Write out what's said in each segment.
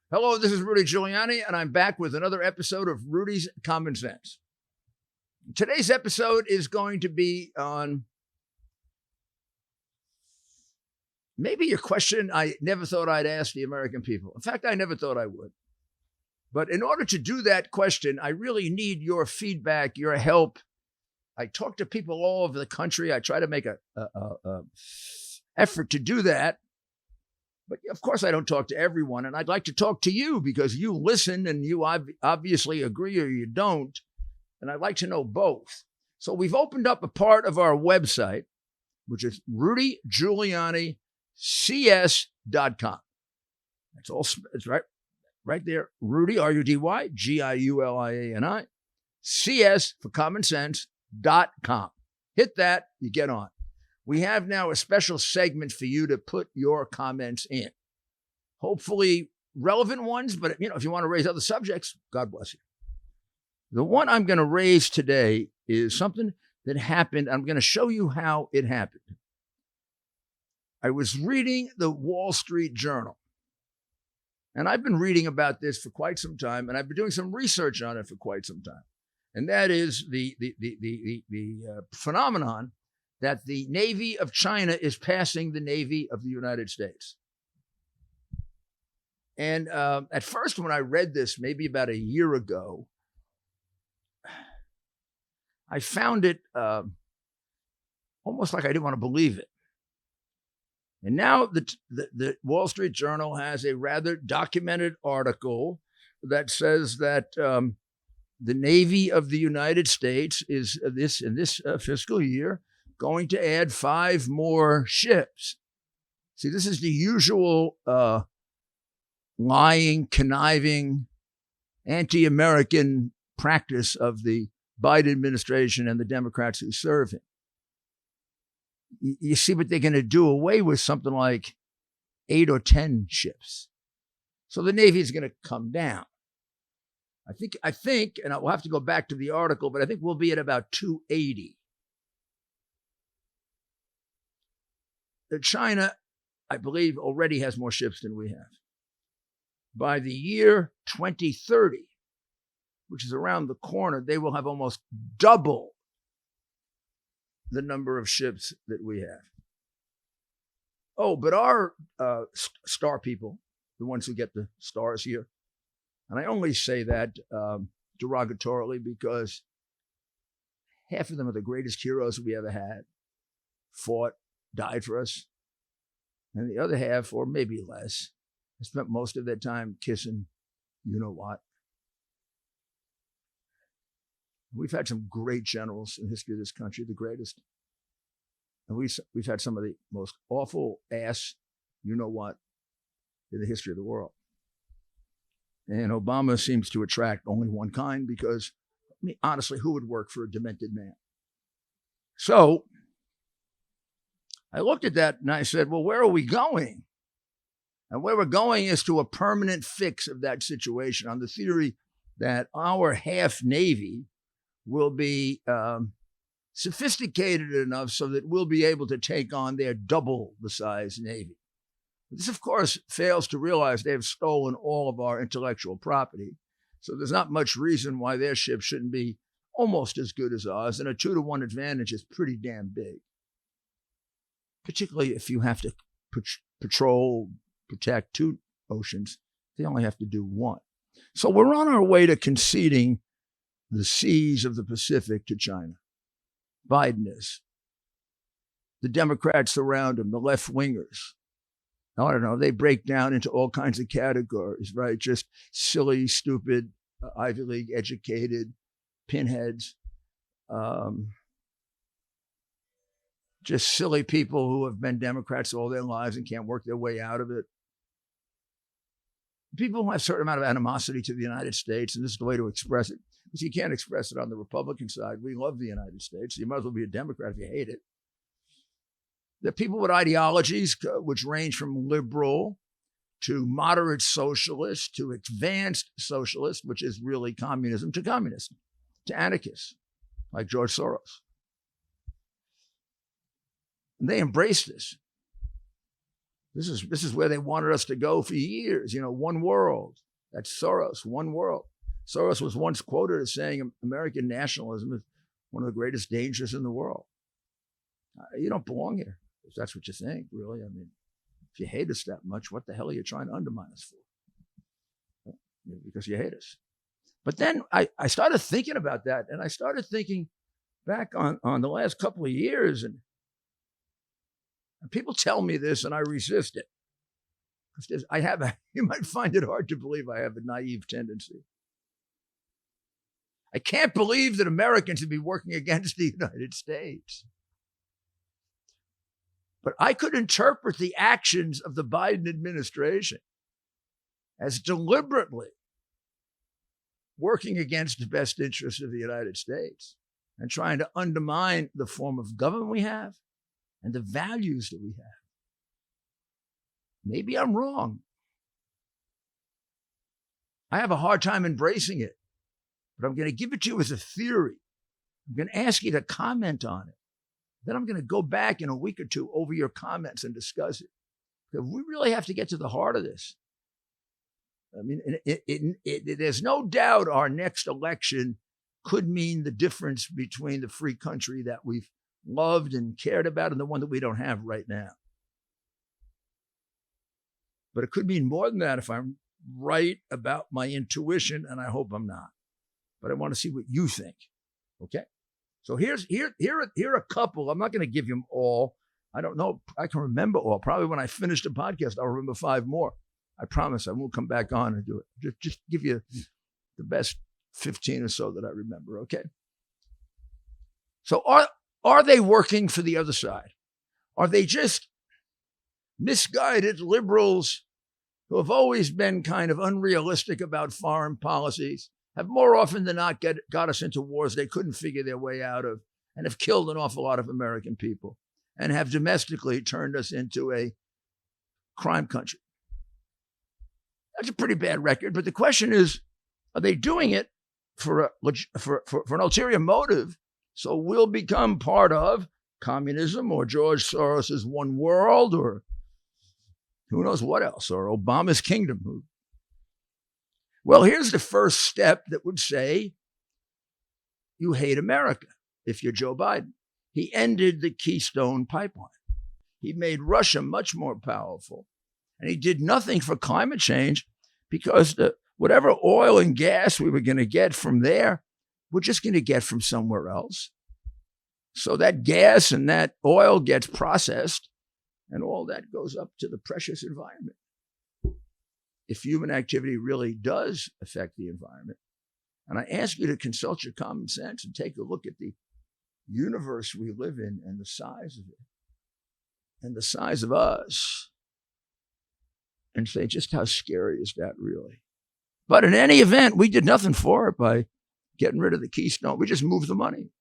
Hello, this is Rudy Giuliani, and I'm back with another episode of Rudy's Common Sense. Today's episode is going to be on maybe a question I never thought I'd ask the American people. In fact, I never thought I would. But in order to do that question, I really need your feedback, your help. I talk to people all over the country. I try to make a effort to do that. But of course, I don't talk to everyone, and I'd like to talk to you because you listen and you obviously agree or you don't, and I'd like to know both. So we've opened up a part of our website, which is rudygiulianics.com. That's all. It's right there. Rudy, R-U-D-Y, Giuliani, CS for common sense.com. Hit that, you get on. We have now a special segment for you to put your comments in. Hopefully relevant ones, but if you want to raise other subjects, God bless you. The one I'm going to raise today is something that happened. I'm going to show you how it happened. I was reading the Wall Street Journal, and I've been reading about this for quite some time, and I've been doing some research on it for quite some time. And that is the phenomenon that the Navy of China is passing the Navy of the United States. And at first, when I read this, maybe about a year ago, I found it almost like I didn't want to believe it. And now the Wall Street Journal has a rather documented article that says that the Navy of the United States is in this fiscal year going to add 5 more ships. See, this is the usual lying, conniving, anti-American practice of the Biden administration and the Democrats who serve him. You see what they're going to do away with something like 8 or 10 ships. So the Navy is going to come down. I think, and I'll have to go back to the article, but I think we'll be at about 280. China, I believe, already has more ships than we have. By the year 2030, which is around the corner, they will have almost double the number of ships that we have. Oh, but our star people, the ones who get the stars here, and I only say that derogatorily because half of them are the greatest heroes we ever had, fought, died for us. And the other half, or maybe less, spent most of their time kissing you know what. We've had some great generals in the history of this country, the greatest. And we've had some of the most awful ass you know what in the history of the world. And Obama seems to attract only one kind because, honestly, who would work for a demented man? So I looked at that and I said, well, where are we going? And where we're going is to a permanent fix of that situation on the theory that our half Navy will be sophisticated enough so that we'll be able to take on their double the size Navy. This, of course, fails to realize they've stolen all of our intellectual property. So there's not much reason why their ships shouldn't be almost as good as ours. And a 2-to-1 advantage is pretty damn big, particularly if you have to protect 2 oceans. They only have to do 1. So we're on our way to conceding the seas of the Pacific to China. Biden is. The Democrats around him, the left-wingers. I don't know, they break down into all kinds of categories, right? Just silly, stupid, Ivy League educated pinheads. Just silly people who have been Democrats all their lives and can't work their way out of it. People who have a certain amount of animosity to the United States, and this is the way to express it, because you can't express it on the Republican side. We love the United States. So you might as well be a Democrat if you hate it. There are people with ideologies which range from liberal to moderate socialist to advanced socialist, which is really communism, to communist, to anarchists like George Soros. And they embrace this. This is where they wanted us to go for years. One world. That's Soros, one world. Soros was once quoted as saying American nationalism is one of the greatest dangers in the world. You don't belong here, if that's what you think, really. I mean, if you hate us that much, what the hell are you trying to undermine us for? Because you hate us. But then I started thinking about that, and I started thinking back on the last couple of years, and people tell me this, and I resist it. Because you might find it hard to believe I have a naive tendency. I can't believe that Americans would be working against the United States. But I could interpret the actions of the Biden administration as deliberately working against the best interests of the United States and trying to undermine the form of government we have and the values that we have. Maybe I'm wrong. I have a hard time embracing it, but I'm going to give it to you as a theory. I'm going to ask you to comment on it. Then I'm going to go back in a week or two over your comments and discuss it. Because we really have to get to the heart of this. I mean, there's no doubt our next election could mean the difference between the free country that we've loved and cared about and the one that we don't have right now. But it could mean more than that if I'm right about my intuition, and I hope I'm not. But I want to see what you think. Okay? So here are a couple. I'm not going to give you them all. I don't know. I can remember all. Probably when I finish the podcast, I'll remember 5 more. I promise I won't come back on and do it. Just give you the best 15 or so that I remember, okay? So are they working for the other side? Are they just misguided liberals who have always been kind of unrealistic about foreign policies, have more often than not got us into wars they couldn't figure their way out of, and have killed an awful lot of American people, and have domestically turned us into a crime country? That's a pretty bad record, but the question is, are they doing it for an ulterior motive so we'll become part of communism or George Soros's one world or who knows what else, or Obama's kingdom? Well, here's the first step that would say you hate America if you're Joe Biden. He ended the Keystone Pipeline. He made Russia much more powerful. And he did nothing for climate change because whatever oil and gas we were going to get from there, we're just going to get from somewhere else. So that gas and that oil gets processed, and all that goes up to the precious environment. If human activity really does affect the environment, and I ask you to consult your common sense and take a look at the universe we live in and the size of it and the size of us, and say, just how scary is that really? But in any event, we did nothing for it by getting rid of the Keystone. We just moved the money.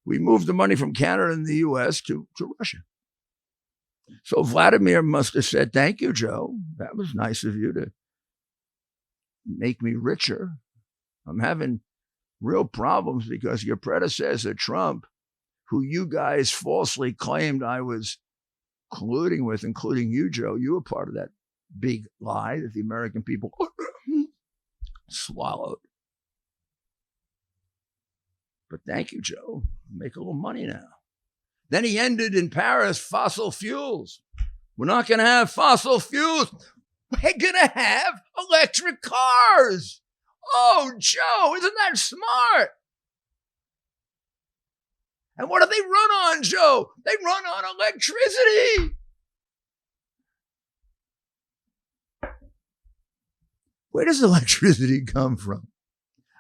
We moved the money from Canada and the U.S. to Russia. So Vladimir must have said, thank you, Joe. That was nice of you to make me richer. I'm having real problems because your predecessor, Trump, who you guys falsely claimed I was colluding with, including you, Joe, you were part of that big lie that the American people swallowed. But thank you, Joe. Make a little money now. Then he ended in Paris fossil fuels. We're not going to have fossil fuels. We're going to have electric cars. Oh, Joe, isn't that smart? And what do they run on, Joe? They run on electricity. Where does electricity come from?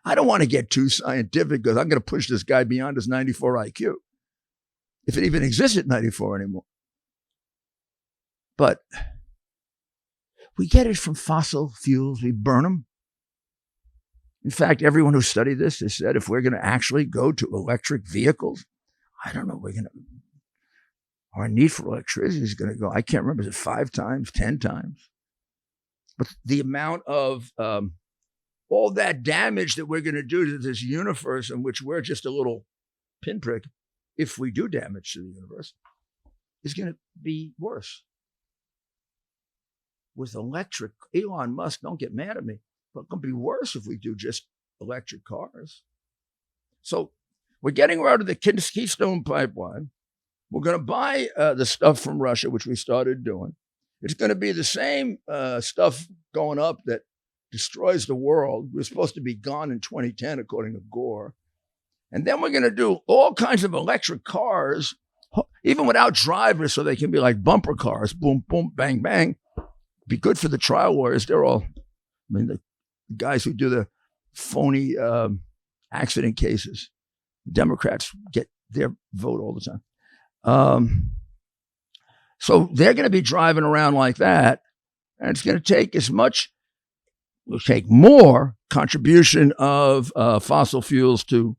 I don't want to get too scientific because I'm going to push this guy beyond his 94 IQ. If it even exists at 94 anymore. But we get it from fossil fuels. We burn them. In fact, everyone who studied this has said if we're going to actually go to electric vehicles, I don't know, our need for electricity is going to go, I can't remember, is it 5 times, 10 times? But the amount of all that damage that we're going to do to this universe in which we're just a little pinprick, if we do damage to the universe, is going to be worse. with electric. Elon Musk, don't get mad at me, but it's going to be worse if we do just electric cars. So we're getting rid of the Keystone Pipeline. We're going to buy the stuff from Russia, which we started doing. It's going to be the same stuff going up that destroys the world. We're supposed to be gone in 2010, according to Gore. And then we're going to do all kinds of electric cars, even without drivers, so they can be like bumper cars. Boom, boom, bang, bang. Be good for the trial lawyers. They're all, the guys who do the phony accident cases. Democrats get their vote all the time. So they're going to be driving around like that, and it's going to take will take more contribution of fossil fuels to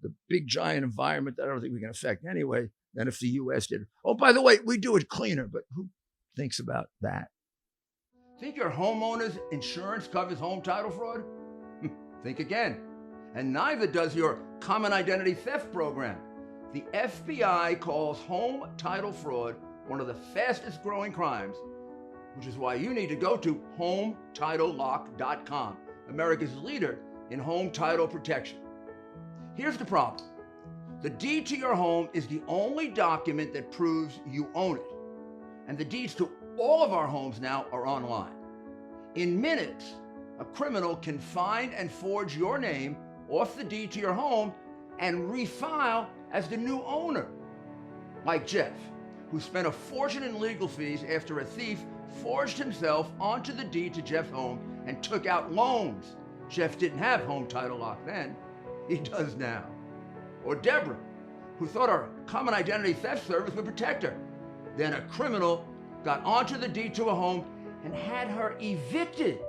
the big giant environment that I don't think we can affect anyway than if the U.S. did. Oh, by the way, we do it cleaner, but who thinks about that? Think your homeowner's insurance covers home title fraud? Think again. And neither does your common identity theft program. The FBI calls home title fraud one of the fastest growing crimes, which is why you need to go to HomeTitleLock.com, America's leader in home title protection. Here's the problem. The deed to your home is the only document that proves you own it. And the deeds to all of our homes now are online. In minutes, a criminal can find and forge your name off the deed to your home and refile as the new owner. Like Jeff, who spent a fortune in legal fees after a thief forged himself onto the deed to Jeff's home and took out loans. Jeff didn't have home title lock then. He does now. Or Deborah, who thought our common identity theft service would protect her. Then a criminal got onto the deed to a home and had her evicted.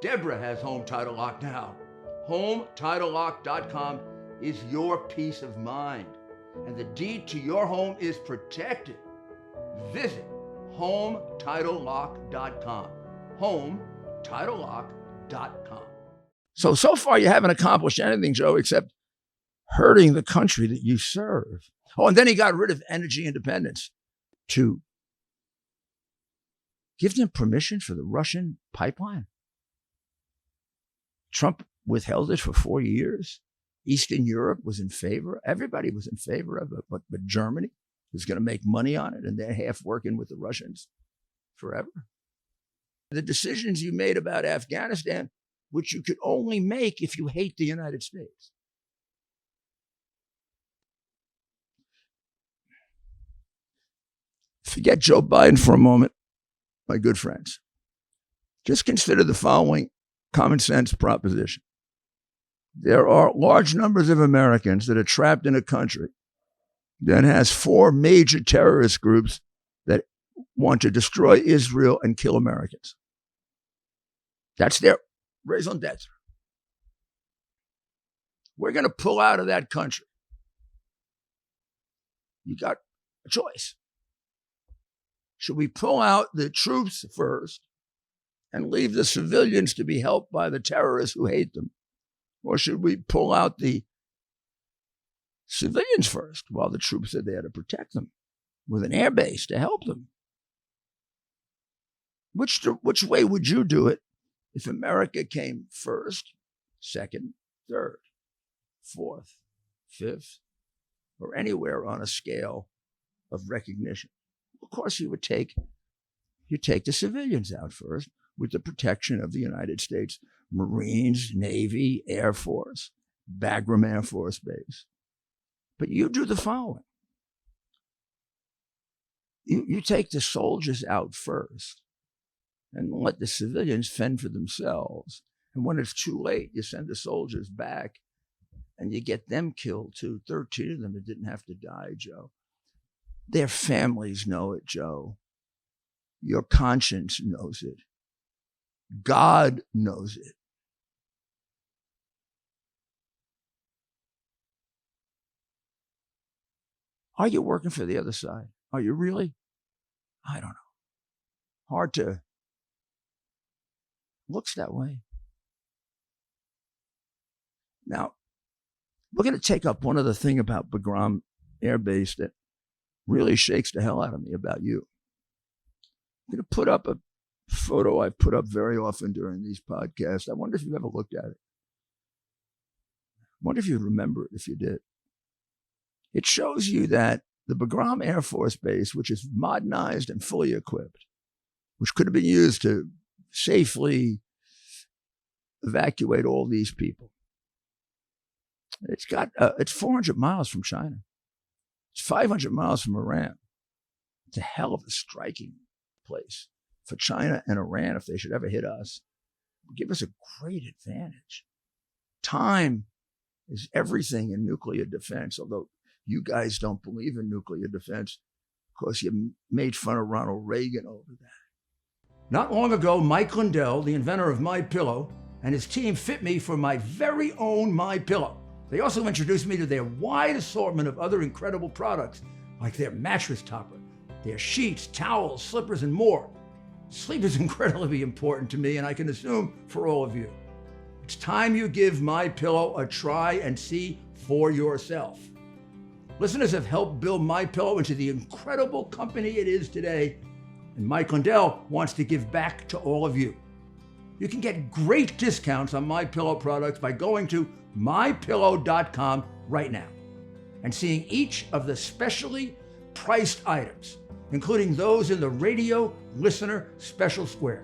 Deborah has home title lock now. HomeTitleLock.com is your peace of mind, and the deed to your home is protected. Visit HomeTitleLock.com. HomeTitleLock.com. So far you haven't accomplished anything, Joe, except hurting the country that you serve. Oh, and then he got rid of energy independence to give them permission for the Russian pipeline. Trump withheld it for 4 years. Eastern Europe was in favor. Everybody was in favor of it, but Germany was going to make money on it, and they're half working with the Russians forever. The decisions you made about Afghanistan, which you could only make if you hate the United States. Forget Joe Biden for a moment, my good friends. Just consider the following common sense proposition. There are large numbers of Americans that are trapped in a country that has 4 major terrorist groups that want to destroy Israel and kill Americans. That's their raison d'etre. We're going to pull out of that country. You got a choice. Should we pull out the troops first and leave the civilians to be helped by the terrorists who hate them? Or should we pull out the civilians first while the troops are there to protect them with an air base to help them? Which way would you do it if America came first, second, third, fourth, fifth, or anywhere on a scale of recognition? Of course, you take the civilians out first with the protection of the United States Marines, Navy, Air Force, Bagram Air Force Base. But you do the following. You take the soldiers out first and let the civilians fend for themselves. And when it's too late, you send the soldiers back and you get them killed too. 13 of them that didn't have to die, Joe. Their families know it, Joe. Your conscience knows it. God knows it. Are you working for the other side? Are you really? I don't know. Hard to. Looks that way. Now, we're going to take up one other thing about Bagram Air Base that really shakes the hell out of me about you. I'm going to put up a photo I put up very often during these podcasts. I wonder if you've ever looked at it. I wonder if you remember it if you did. It shows you that the Bagram Air Force Base, which is modernized and fully equipped, which could have been used to safely evacuate all these people. It's 400 miles from China. It's 500 miles from Iran. It's a hell of a striking place for China and Iran if they should ever hit us. It would give us a great advantage. Time is everything in nuclear defense, although you guys don't believe in nuclear defense because you made fun of Ronald Reagan over that. Not long ago, Mike Lindell, the inventor of MyPillow, and his team fit me for my very own MyPillow. They also introduced me to their wide assortment of other incredible products, like their mattress topper, their sheets, towels, slippers, and more. Sleep is incredibly important to me, and I can assume for all of you. It's time you give MyPillow a try and see for yourself. Listeners have helped build MyPillow into the incredible company it is today, and Mike Lindell wants to give back to all of you. You can get great discounts on MyPillow products by going to mypillow.com right now and seeing each of the specially priced items, including those in the radio listener special square.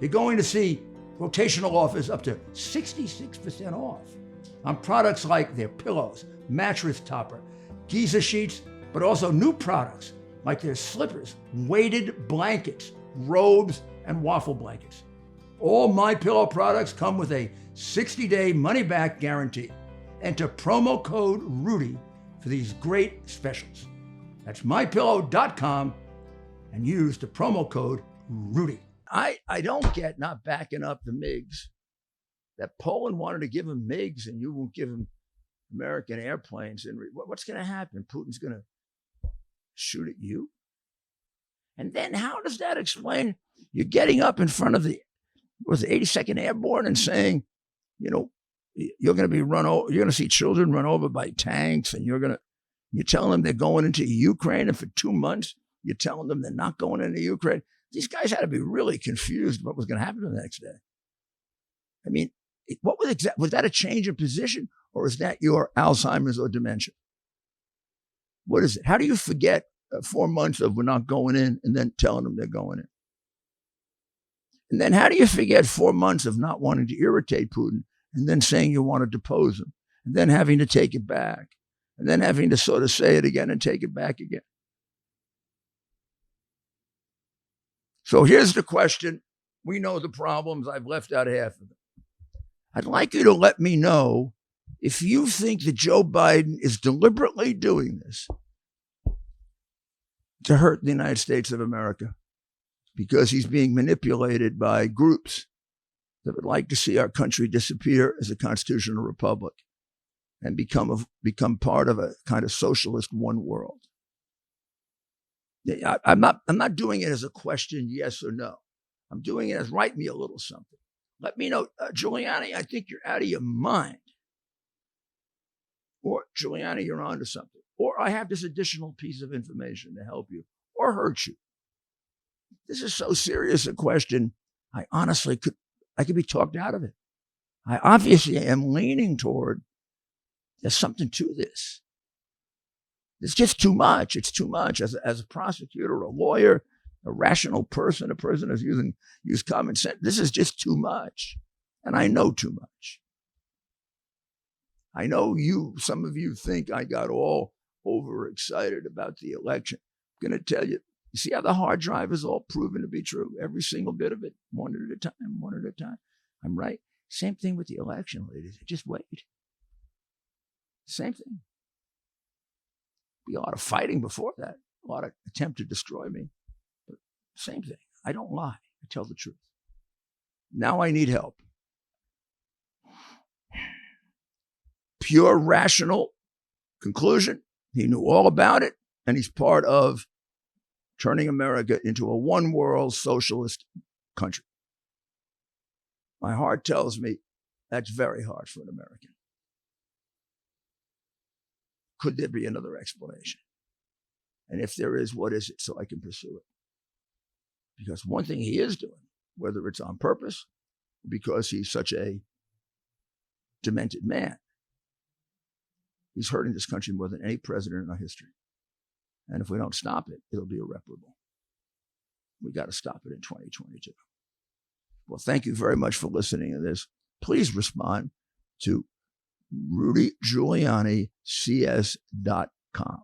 You're going to see rotational offers up to 66% off on products like their pillows, mattress topper, Giza sheets, but also new products like their slippers, weighted blankets, robes, and waffle blankets. All MyPillow products come with a 60-day money-back guarantee. Enter promo code RUDY for these great specials. That's mypillow.com and use the promo code RUDY. I don't get not backing up the MiGs. That Poland wanted to give them MiGs and you won't give them American airplanes. And what's going to happen? Putin's going to shoot at you? And then how does that explain you're getting up in front of the 82nd Airborne and saying, you're going to be run over, you're going to see children run over by tanks, and you're telling them they're going into Ukraine, and for 2 months, you're telling them they're not going into Ukraine. These guys had to be really confused what was going to happen the next day. I mean, was that a change of position, or is that your Alzheimer's or dementia? What is it? How do you forget 4 months of we're not going in and then telling them they're going in? And then how do you forget 4 months of not wanting to irritate Putin and then saying you want to depose him and then having to take it back and then having to sort of say it again and take it back again? So here's the question. We know the problems. I've left out half of them. I'd like you to let me know if you think that Joe Biden is deliberately doing this to hurt the United States of America, because he's being manipulated by groups that would like to see our country disappear as a constitutional republic and become part of a kind of socialist one world. I'm not doing it as a question, yes or no. I'm doing it as write me a little something. Let me know, Giuliani, I think you're out of your mind. Or Giuliani, you're onto something. Or I have this additional piece of information to help you or hurt you. This is so serious a question, I honestly could be talked out of it. I obviously am leaning toward there's something to this. It's just too much. It's too much. As a prosecutor, a lawyer, a rational person, a person who's use common sense, this is just too much. And I know too much. I know some of you think I got all overexcited about the election. I'm going to tell you, you see how the hard drive is all proven to be true? Every single bit of it, one at a time. I'm right. Same thing with the election, ladies. Just wait. Same thing. Be a lot of fighting before that, a lot of attempt to destroy me. But same thing. I don't lie. I tell the truth. Now I need help. Pure rational conclusion. He knew all about it, and he's part of turning America into a one-world socialist country. My heart tells me that's very hard for an American. Could there be another explanation? And if there is, what is it, so I can pursue it? Because one thing he is doing, whether it's on purpose, because he's such a demented man, he's hurting this country more than any president in our history. And if we don't stop it, it'll be irreparable. We got to stop it in 2022. Well, thank you very much for listening to this. Please respond to RudyGiulianiCS.com.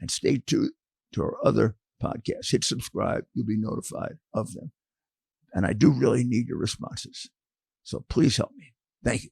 And stay tuned to our other podcasts. Hit subscribe. You'll be notified of them. And I do really need your responses. So please help me. Thank you.